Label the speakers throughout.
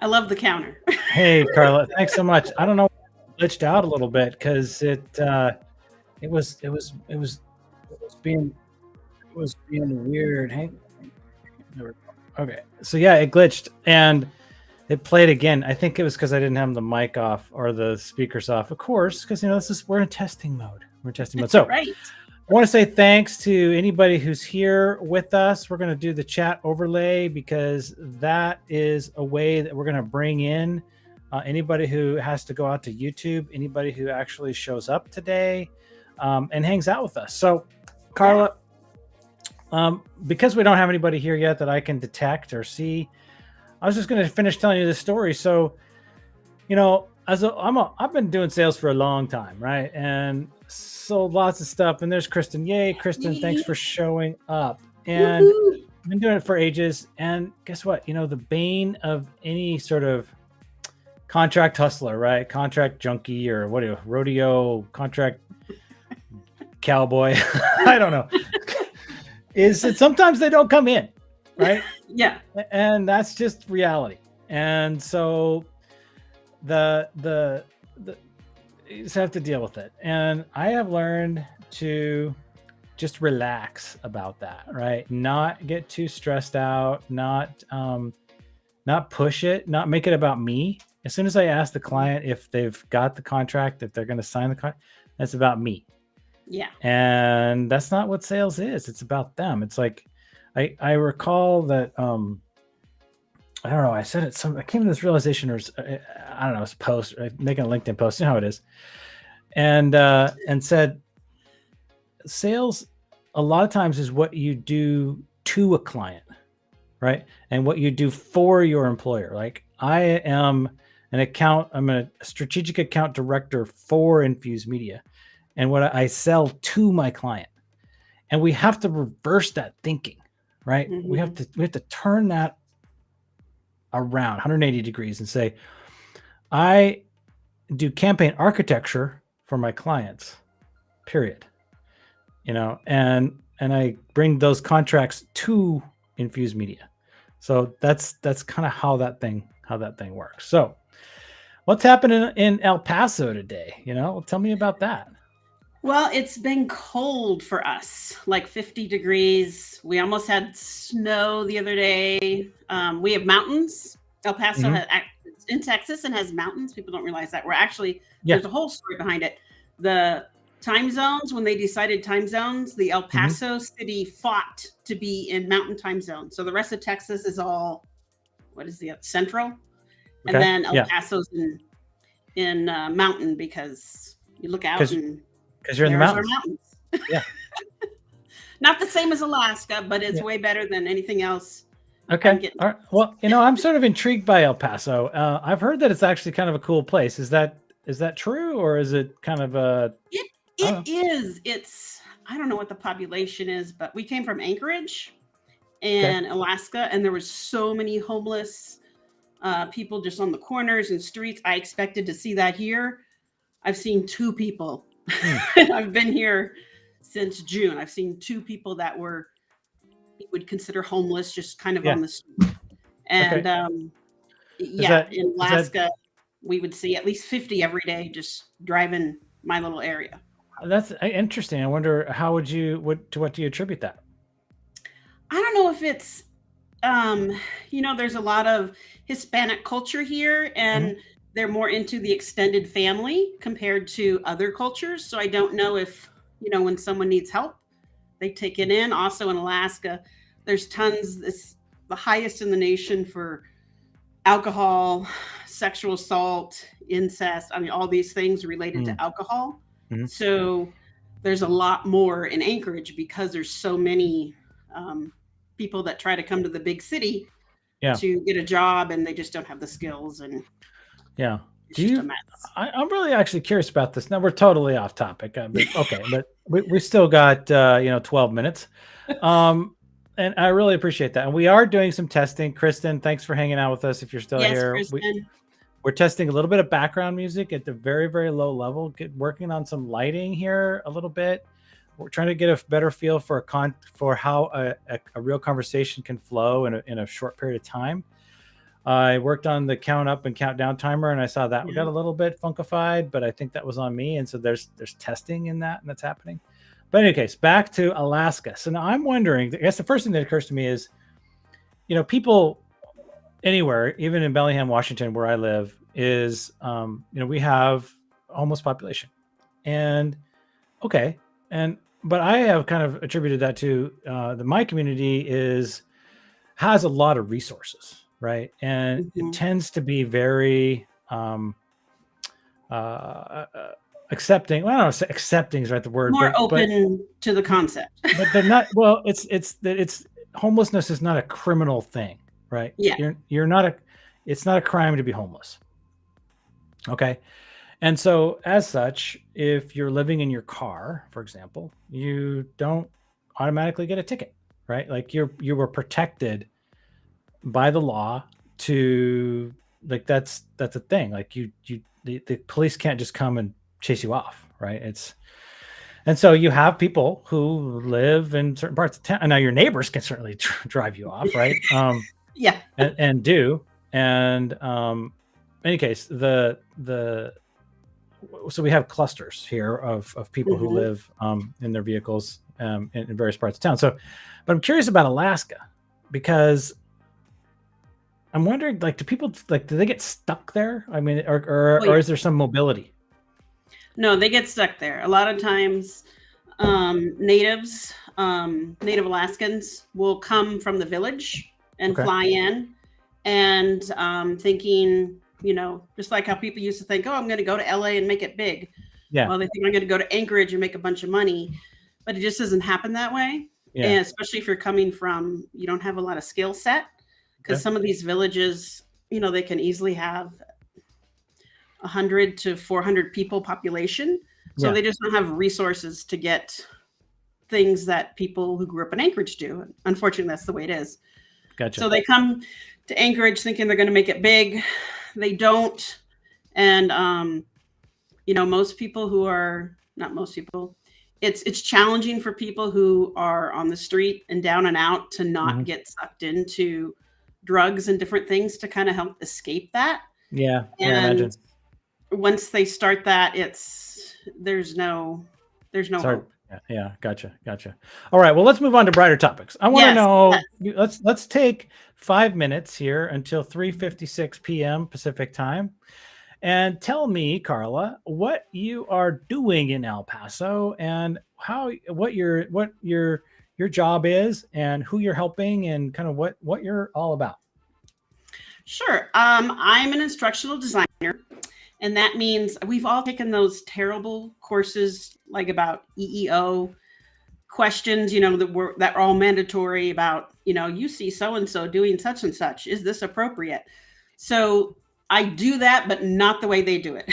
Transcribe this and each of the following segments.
Speaker 1: I love the counter.
Speaker 2: Hey, Carla, thanks so much. I don't know, glitched out a little bit because it was being weird. Hey, there we go. Okay, so yeah, it glitched and it played again. I think it was because I didn't have the mic off or the speakers off, of course, because we're in testing mode. We're in testing mode. So
Speaker 1: Right.
Speaker 2: I want to say thanks to anybody who's here with us. We're going to do the chat overlay because that is a way that we're going to bring in anybody who has to go out to YouTube, anybody who actually shows up today and hangs out with us. So, Carla, because we don't have anybody here yet that I can detect or see, I was just going to finish telling you this story. So, I've been doing sales for a long time, right? And sold lots of stuff. And there's Kristen. Yay, Kristen! Thanks for showing up. And
Speaker 1: Woohoo.
Speaker 2: I've been doing it for ages. And guess what? The bane of any sort of contract hustler, right? Contract junkie or rodeo contract cowboy. I don't know. Is that sometimes they don't come in, right?
Speaker 1: Yeah.
Speaker 2: And that's just reality. And so the you just have to deal with it. And I have learned to just relax about that, right? Not get too stressed out, not push it, not make it about me. As soon as I ask the client if they've got the contract, if they're going to sign the contract, that's about me.
Speaker 1: Yeah.
Speaker 2: And that's not what sales is. It's about them. It's like I recall that I don't know. I said it. I came to this realization, or I don't know. It's a post, making a LinkedIn post. You know how it is, and said, sales a lot of times is what you do to a client, right? And what you do for your employer. Like I am I'm a strategic account director for Infuse Media, and what I sell to my client, and we have to reverse that thinking, right?
Speaker 1: Mm-hmm.
Speaker 2: We have to turn that around 180 degrees and say, I do campaign architecture for my clients, period. And I bring those contracts to Infuse Media. So that's kind of how that thing works. So what's happening in El Paso today? Tell me about that.
Speaker 1: Well, it's been cold for us, like 50 degrees. We almost had snow the other day. We have mountains. El Paso it's in Texas and has mountains. People don't realize that. There's a whole story behind it. The time zones, when they decided time zones, the El Paso city fought to be in mountain time zone. So the rest of Texas is all, central? And then El Paso's in mountain because you look out and
Speaker 2: because you're in the mountains.
Speaker 1: Yeah. Not the same as Alaska, but it's way better than anything else.
Speaker 2: Okay. All right. Well, I'm sort of intrigued by El Paso. I've heard that it's actually kind of a cool place. Is that true, or is it kind of a?
Speaker 1: It is. It's, I don't know what the population is, but we came from Anchorage and Alaska, and there was so many homeless people just on the corners and streets. I expected to see that here. I've seen 2 people. I've been here since June. I've seen 2 people that you would consider homeless, just kind of on the street. And in Alaska, we would see at least 50 every day just driving my little area.
Speaker 2: That's interesting. I wonder what do you attribute that?
Speaker 1: I don't know if it's, there's a lot of Hispanic culture here, and they're more into the extended family compared to other cultures. So I don't know if, when someone needs help, they take it in. Also in Alaska, there's tons, it's the highest in the nation for alcohol, sexual assault, incest. I mean, all these things related to alcohol. So there's a lot more in Anchorage because there's so many people that try to come to the big city to get a job, and they just don't have the skills. And
Speaker 2: I'm really actually curious about this. Now we're totally off topic. But we still got 12 minutes. And I really appreciate that. And we are doing some testing. Kristen, thanks for hanging out with us. If you're still here, we're testing a little bit of background music at the very, very low level, working on some lighting here a little bit. We're trying to get a better feel for how a real conversation can flow in a short period of time. I worked on the count up and count down timer, and I saw that
Speaker 1: Yeah.
Speaker 2: got a little bit funkified, but I think that was on me. And so there's testing in that, and that's happening. But in any case, back to Alaska. So now I'm wondering, I guess the first thing that occurs to me is, people anywhere, even in Bellingham, Washington, where I live, is, we have a homeless population. And okay. But I have kind of attributed that to my community has a lot of resources, right? And it
Speaker 1: Mhm.
Speaker 2: tends to be very accepting. Well, I don't know, if accepting is right the word,
Speaker 1: More
Speaker 2: but
Speaker 1: open to the concept.
Speaker 2: they're not. Well, it's homelessness is not a criminal thing, right?
Speaker 1: Yeah.
Speaker 2: You're not a. It's not a crime to be homeless. Okay. And so, as such, if you're living in your car, for example, you don't automatically get a ticket, right? Like you were protected by the law to, like, that's a thing. Like the police can't just come and chase you off, right? And so you have people who live in certain parts of town. And now your neighbors can certainly drive you off, right?
Speaker 1: Yeah.
Speaker 2: And do. And in any case, so we have clusters here of people who
Speaker 1: Mhm.
Speaker 2: live in their vehicles in various parts of town. So, but I'm curious about Alaska, because I'm wondering, like, do they get stuck there? I mean,
Speaker 1: Oh,
Speaker 2: or
Speaker 1: yeah.
Speaker 2: is there some mobility?
Speaker 1: No, they get stuck there. A lot of times, Native Alaskans will come from the village and
Speaker 2: Okay.
Speaker 1: fly in, and thinking, just like how people used to think, oh, I'm going to go to LA and make it big.
Speaker 2: Yeah.
Speaker 1: Well, they think I'm going to go to Anchorage and make a bunch of money, but it just doesn't happen that way.
Speaker 2: Yeah.
Speaker 1: And especially if you're coming from, you don't have a lot of skill set, because
Speaker 2: Okay.
Speaker 1: some of these villages, they can easily have 100 to 400 people population. So
Speaker 2: Yeah.
Speaker 1: they just don't have resources to get things that people who grew up in Anchorage do. Unfortunately, that's the way it is.
Speaker 2: Gotcha.
Speaker 1: So they come to Anchorage thinking they're going to make it big. They don't. And, most people who are not most people, it's challenging for people who are on the street and down and out to not
Speaker 2: Mhm.
Speaker 1: get sucked into drugs and different things to kind of help escape that.
Speaker 2: Yeah. Yeah. I
Speaker 1: And
Speaker 2: imagine.
Speaker 1: once they start that, there's no
Speaker 2: It's hard.
Speaker 1: hope.
Speaker 2: Yeah. Gotcha. All right. Well, let's move on to brighter topics. I want to
Speaker 1: Yes, yes.
Speaker 2: know. Let's take 5 minutes here until 3:56 p.m. Pacific time, and tell me, Carla, what you are doing in El Paso, and what your job is, and who you're helping, and kind of what you're all about.
Speaker 1: Sure. I'm an instructional designer, and that means we've all taken those terrible courses like about EEO questions, that are all mandatory about, you see so and so doing such and such. Is this appropriate? So I do that, but not the way they do it.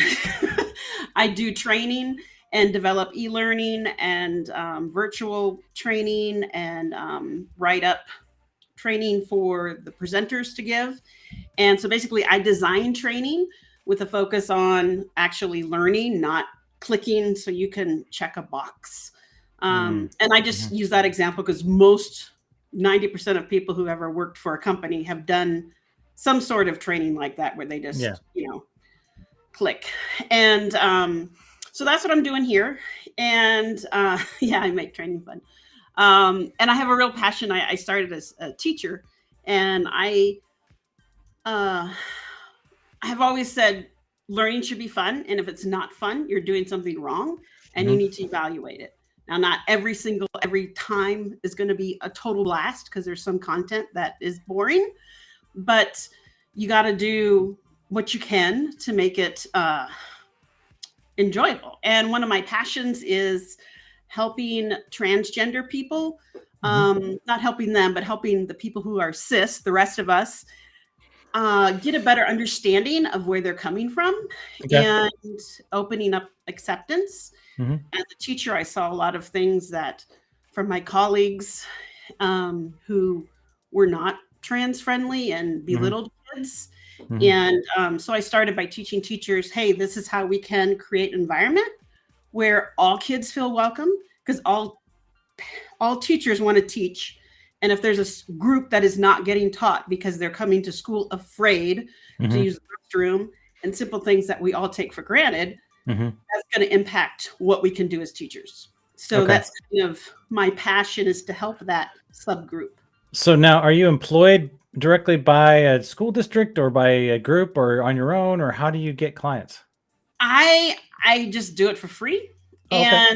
Speaker 1: I do training and develop e-learning and virtual training and write up training for the presenters to give. And so basically, I design training with a focus on actually learning, not clicking so you can check a box.
Speaker 2: Mm.
Speaker 1: And I just use that example because most 90% of people who ever worked for a company have done some sort of training like that where they
Speaker 2: Yeah.
Speaker 1: just, click. And so that's what I'm doing here. And yeah, I make training fun. And I have a real passion. I started as a teacher, and uh, I have always said learning should be fun. And if it's not fun, you're doing something wrong and you
Speaker 2: Mhm.
Speaker 1: need to evaluate it. Now, not every time is going to be a total blast because there's some content that is boring, but you got to do what you can to make it enjoyable. And one of my passions is helping transgender people,
Speaker 2: Mhm.
Speaker 1: not helping them, but helping the people who are cis, the rest of us, get a better understanding of where they're coming from
Speaker 2: Okay.
Speaker 1: and opening up acceptance.
Speaker 2: Mhm.
Speaker 1: As a teacher, I saw a lot of things that from my colleagues who were not trans friendly and
Speaker 2: Mhm.
Speaker 1: belittled kids.
Speaker 2: Mhm.
Speaker 1: And so I started by teaching teachers, hey, this is how we can create an environment where all kids feel welcome, because all teachers want to teach And if there's a group that is not getting taught because they're coming to school afraid to
Speaker 2: Mm-hmm.
Speaker 1: use the restroom and simple things that we all take for granted,
Speaker 2: Mm-hmm.
Speaker 1: that's going to impact what we can do as teachers. So
Speaker 2: Okay.
Speaker 1: that's kind of my passion, is to help that subgroup.
Speaker 2: So now, are you employed directly by a school district or by a group or on your own, or how do you get clients?
Speaker 1: I just do it for free.
Speaker 2: Oh, okay.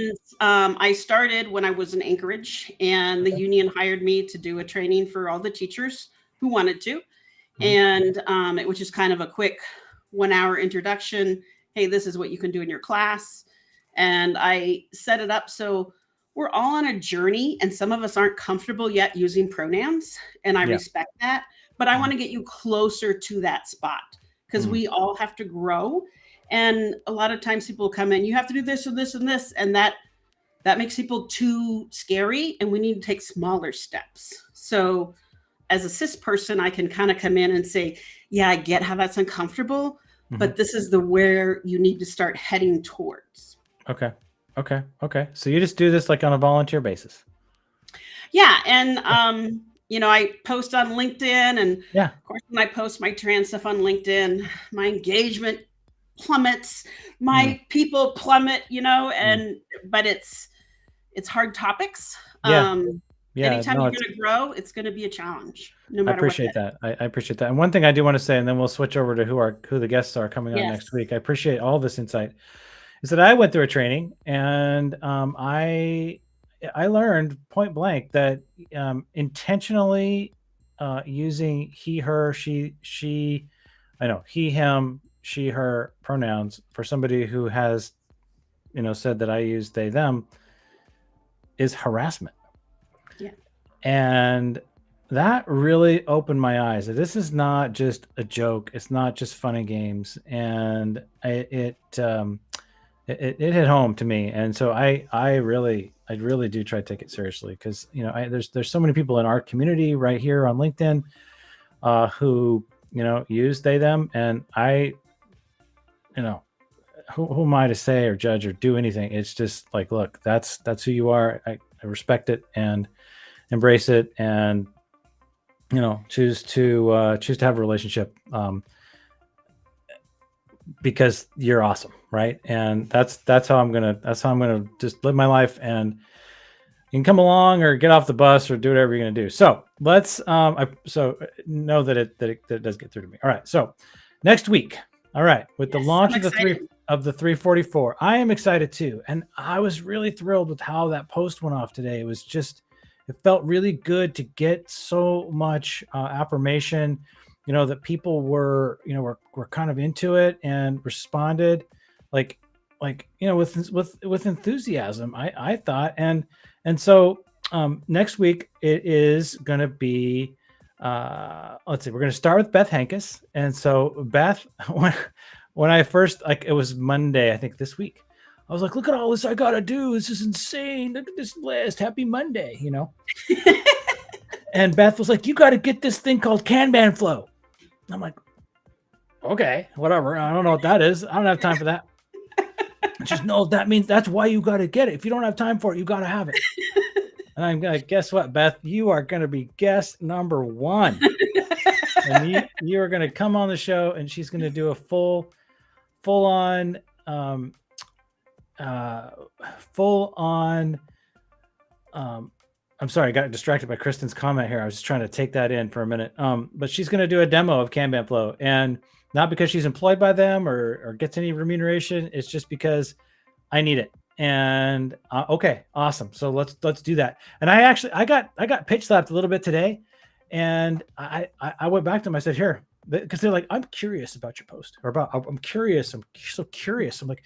Speaker 1: And I started when I was in Anchorage, and the
Speaker 2: Okay.
Speaker 1: union hired me to do a training for all the teachers who wanted to.
Speaker 2: Mhm.
Speaker 1: And it was just kind of a quick 1 hour introduction. Hey, this is what you can do in your class. And I set it up so we're all on a journey, and some of us aren't comfortable yet using pronouns. And I
Speaker 2: Yeah.
Speaker 1: respect that. But I
Speaker 2: Mhm.
Speaker 1: want to get you closer to that spot, because
Speaker 2: Mhm.
Speaker 1: we all have to grow. And a lot of times people come in, you have to do this and this and this. And that makes people too scary. And we need to take smaller steps. So as a cis person, I can kind of come in and say, yeah, I get how that's uncomfortable,
Speaker 2: Mhm.
Speaker 1: but this is the where you need to start heading towards.
Speaker 2: Okay. Okay. Okay. So you just do this like on a volunteer basis.
Speaker 1: Yeah. And, I post on LinkedIn. And
Speaker 2: Yeah.
Speaker 1: of course, when I post my trans stuff on LinkedIn, my engagement plummets,
Speaker 2: Mm.
Speaker 1: my people plummet,
Speaker 2: Mm.
Speaker 1: but it's hard topics.
Speaker 2: Yeah. Yeah.
Speaker 1: Anytime
Speaker 2: No,
Speaker 1: you're
Speaker 2: it's,
Speaker 1: going to grow, it's going to be a challenge, no
Speaker 2: I
Speaker 1: matter what
Speaker 2: appreciate
Speaker 1: that is.
Speaker 2: that. I appreciate that. And one thing I do want to say, and then we'll switch over to who the guests are coming on next
Speaker 1: Yes.
Speaker 2: week. I appreciate all this insight. Is that I went through a training, and I learned point blank that intentionally using he, her, she, I know he, him, she, her pronouns for somebody who has said that I use they, them is harassment.
Speaker 1: Yeah.
Speaker 2: And that really opened my eyes. This is not just a joke. It's not just fun and games. And it hit home to me. And so I really do try to take it seriously, because there's so many people in our community right here on LinkedIn who use they, them, and I who am I to say or judge or do anything? It's just like, look, that's who you are. I respect it and embrace it, and choose to have a relationship because you're awesome, right? And that's how I'm gonna just live my life, and you can come along or get off the bus or do whatever you're gonna do. So let's so know that it does get through to me. All right, so next week, all right, with the
Speaker 1: Yes.
Speaker 2: launch
Speaker 1: I'm
Speaker 2: of
Speaker 1: excited.
Speaker 2: the 344, I am excited too, and I was really thrilled with how that post went off today. It felt really good to get so much affirmation, that people were kind of into it and responded like with enthusiasm. I thought, and so next week it is going to be let's see, we're going to start with Beth Hankus. And so Beth, when I first, like, it was Monday, I think this week, I was like, look at all this I gotta do. This is insane. Look at this list. Happy Monday, And Beth was like, you got to get this thing called Kanban flow. I'm like, okay, whatever. I don't know what that is. I don't have time for that. Just know that means that's why you got to get it. If you don't have time for it, you got to have it. And I'm going to guess what, Beth? You are going to be guest number 1. And you are going to come on the show, and she's going to do a full on I'm sorry, I got distracted by Kristen's comment here. I was just trying to take that in for a minute. But she's going to do a demo of Kanban Flow, and not because she's employed by them or gets any remuneration. It's just because I need it. And okay, awesome. So let's do that. And I got pitch slapped a little bit today, and I went back to them. I said, here, because they're like, I'm curious about your post, or I'm curious. I'm so curious. I'm like,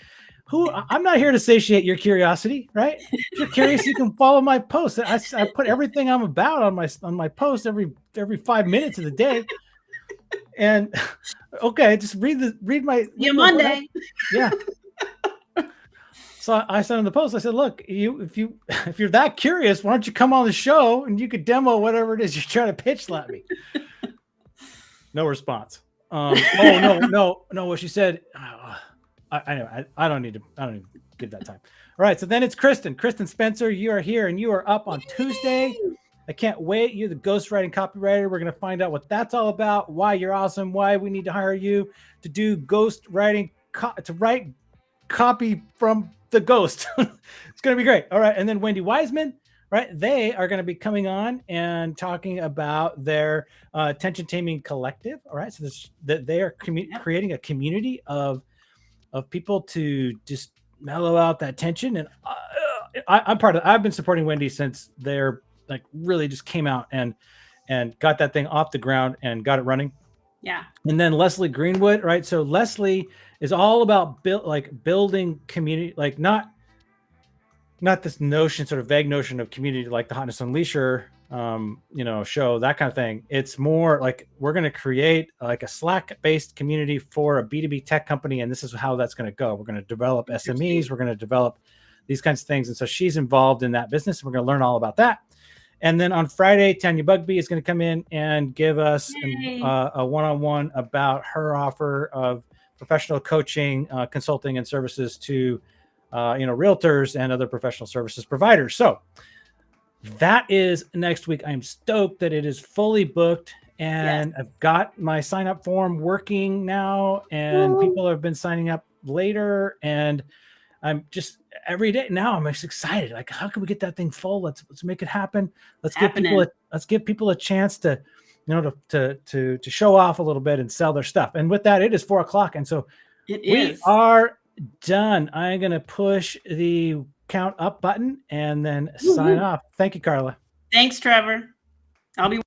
Speaker 2: I'm not here to satiate your curiosity, right? If you're curious, you can follow my post. I put everything I'm about on my post every 5 minutes of the day. And okay, just read my
Speaker 1: Monday.
Speaker 2: yeah. So I sent him the post. I said, look, if you're that curious, why don't you come on the show and you could demo whatever it is you're trying to pitch slap me? No response. Oh no. What she said, I don't need to give that time. All right. So then it's Kristen Spencer. You are here, and you are up on Tuesday. I can't wait. You're the ghostwriting copywriter. We're going to find out what that's all about, why you're awesome, why we need to hire you to do ghost writing, to write copy from the ghost. It's going to be great. All right. And then Wendy Wiseman, right? They are going to be coming on and talking about their tension taming collective. All right. So that they are creating a community of people to just mellow out that tension. And I'm part of. I've been supporting Wendy since they're like really just came out and got that thing off the ground and got it running.
Speaker 1: Yeah.
Speaker 2: And then Leslie Greenwood, right? So Leslie is all about building community, like not this notion, sort of vague notion of community, like the Hotness Unleasher, show, that kind of thing. It's more like we're going to create like a Slack-based community for a B2B tech company, and this is how that's going to go. We're going to develop SMEs, we're going to develop these kinds of things, and so she's involved in that business, and we're going to learn all about that. And then on Friday, Tanya Bugby is going to come in and give us a one-on-one about her offer of professional coaching, consulting, and services to realtors and other professional services providers. So that is next week. I'm stoked that it is fully booked, and yes. I've got my sign up form working now, and people have been signing up later, and I'm just every day now I'm just excited. Like, how can we get that thing full? Let's make it happen. Let's give people a chance to, to show off a little bit and sell their stuff. And with that, it is 4:00. And so we are done. I'm going to push the count up button and then sign off. Thank you, Carla.
Speaker 1: Thanks, Trevor. I'll be